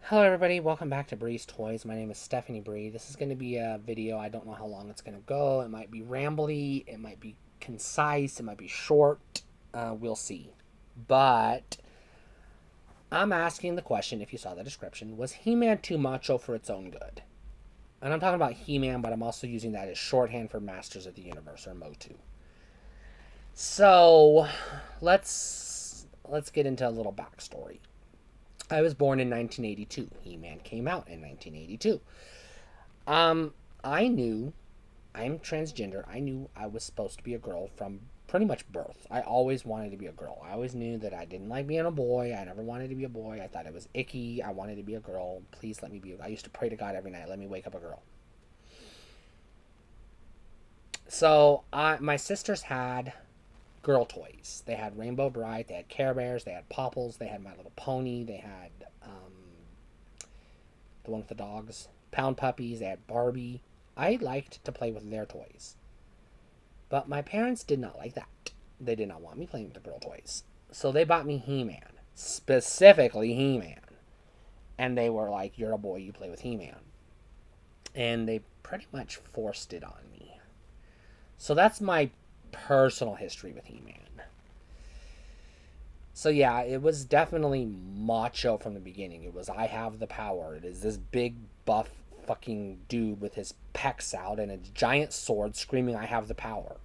Hello everybody, welcome back to Bree's Toys. My name is Stephanie Bree. This is going to be a video. I don't know how long it's going to go. It might be rambly, it might be concise, it might be short. We'll see. But I'm asking the question, if you saw the description, was He-Man too macho for its own good? And I'm talking about He-Man, but I'm also using that as shorthand for Masters of the Universe, or MOTU. So, let's get into a little backstory. I was born in 1982. He-Man came out in 1982. I knew I'm transgender. I knew I was supposed to be a girl from pretty much birth. I always wanted to be a girl. I always knew that I didn't like being a boy. I never wanted to be a boy. I thought it was icky. I wanted to be a girl. Please let me be. I used to pray to God every night, let me wake up a girl. So my sisters had girl toys. They had Rainbow Bright, they had Care Bears, they had Popples, they had My Little Pony, they had the one with the dogs, Pound Puppies, they had Barbie. I liked to play with their toys. But my parents did not like that. They did not want me playing with the girl toys. So they bought me He-Man. Specifically He-Man. And they were like, you're a boy, you play with He-Man. And they pretty much forced it on me. So that's my personal history with He-Man. So yeah, it was definitely macho from the beginning. It was, I have the power. It is this big buff fucking dude with his pecs out and a giant sword screaming, I have the power.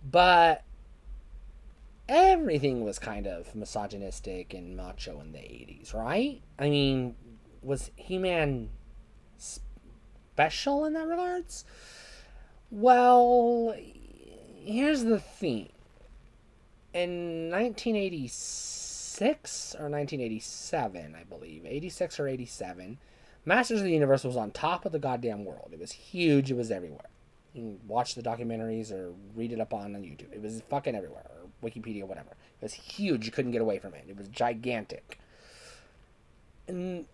But everything was kind of misogynistic and macho in the 80s, right? I mean, was He-Man special in that regards? Well, here's the thing. In 1986 or 1987, I believe, 86 or 87, Masters of the Universe was on top of the goddamn world. It was huge. It was everywhere. You can watch the documentaries or read it up on YouTube. It was fucking everywhere, or Wikipedia, whatever. It was huge. You couldn't get away from it. It was gigantic. And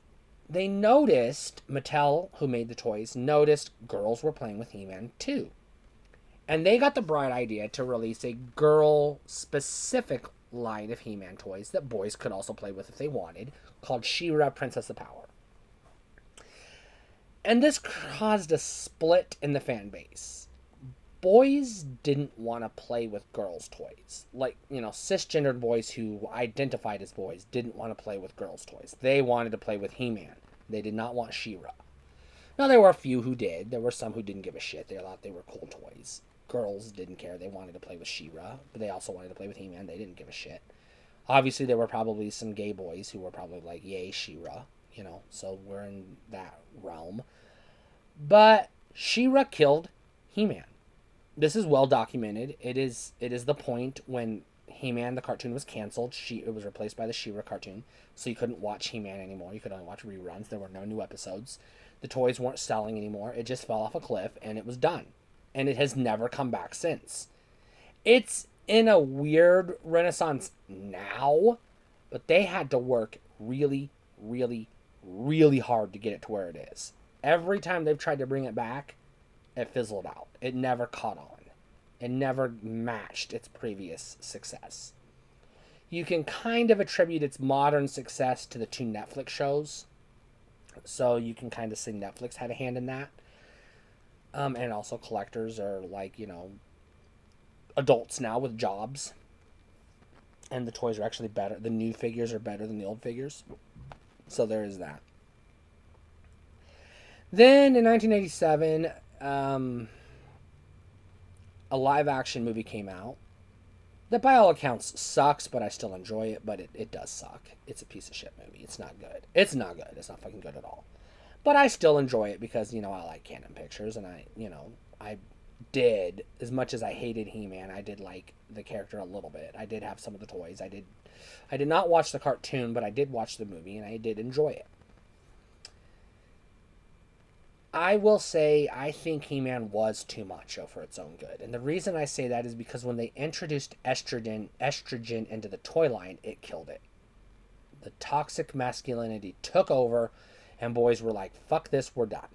they noticed, Mattel, who made the toys, noticed girls were playing with He-Man too. And they got the bright idea to release a girl-specific line of He-Man toys that boys could also play with if they wanted, called She-Ra, Princess of Power. And this caused a split in the fan base. Boys didn't want to play with girls' toys. Like, cisgendered boys who identified as boys didn't want to play with girls' toys. They wanted to play with He-Man. They did not want She-Ra. Now, there were a few who did. There were some who didn't give a shit. They thought they were cool toys. Girls didn't care. They wanted to play with She-Ra, but they also wanted to play with He-Man. They didn't give a shit. Obviously, there were probably some gay boys who were probably like, yay, She-Ra, so we're in that realm. But She-Ra killed He-Man. This is well documented. It is the point when He-Man, the cartoon, was canceled. It was replaced by the She-Ra cartoon, so you couldn't watch He-Man anymore. You could only watch reruns. There were no new episodes. The toys weren't selling anymore. It just fell off a cliff, and it was done. And it has never come back since. It's in a weird renaissance now, but they had to work really, really, really hard to get it to where it is. Every time they've tried to bring it back, it fizzled out. It never caught on. It never matched its previous success. You can kind of attribute its modern success to the two Netflix shows. So you can kind of say Netflix had a hand in that. And also collectors are like, adults now with jobs. And the toys are actually better. The new figures are better than the old figures. So there is that. Then in 1987, a live action movie came out that by all accounts sucks, but I still enjoy it. But it does suck. It's a piece of shit movie. It's not good. It's not good. It's not fucking good at all. But I still enjoy it because, I like Canon Pictures, and I did, as much as I hated He-Man, I did like the character a little bit. I did have some of the toys. I did not watch the cartoon, but I did watch the movie, and I did enjoy it. I will say I think He-Man was too macho for its own good. And the reason I say that is because when they introduced estrogen into the toy line, it killed it. The toxic masculinity took over, and boys were like, fuck this, we're done.